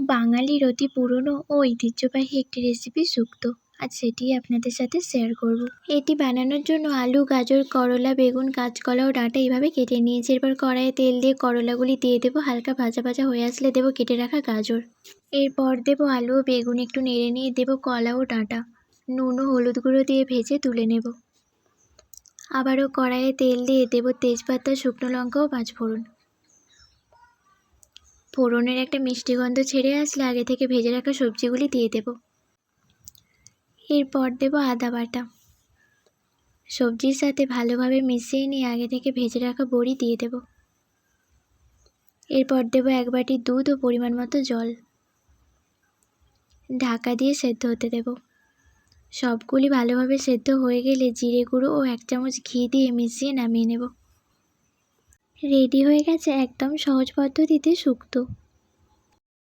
বাঙালির অতি পুরনো ও ঐতিহ্যবাহী একটি রেসিপি শুক্তো। আজ সেটিই আপনাদের সাথে শেয়ার করব। এটি বানানোর জন্য আলু, গাজর, করলা, বেগুন, কাঁচকলা ও ডাঁটা এইভাবে কেটে নিয়েছি। এরপর কড়াইয়ে তেল দিয়ে করলাগুলি দিয়ে দেবো। হালকা ভাজা ভাজা হয়ে আসলে দেবো কেটে রাখা গাজর। এরপর দেবো আলু ও বেগুন, একটু নেড়ে নিয়ে দেবো কলা ও ডাঁটা। নুন ও হলুদ গুঁড়ো দিয়ে ভেজে তুলে নেব। আবারও কড়াইয়ে তেল দিয়ে দেবো তেজপাতা, শুকনো লঙ্কা ও পাঁচফোড়ন। ফোড়নের একটা মিষ্টি গন্ধ ছেড়ে আসলে আগে থেকে ভেজে রাখা সবজিগুলি দিয়ে দেব। এরপর দেব আদা বাটা। সবজির সাথে ভালোভাবে মিশিয়ে নিয়ে আগে থেকে ভেজে রাখা বড়ি দিয়ে দেব। এরপর দেব 1 বাটি দুধ ও পরিমাণ মতো জল। ঢাকা দিয়ে সেদ্ধ হতে দেব। সবগুলি ভালোভাবে সেদ্ধ হয়ে গেলে জিরে গুঁড়ো ও 1 চামচ ঘি দিয়ে মিশিয়ে নামিয়ে নেব। রেডি হয়ে গেছে একদম সহজ পদ্ধতিতে শুক্তো।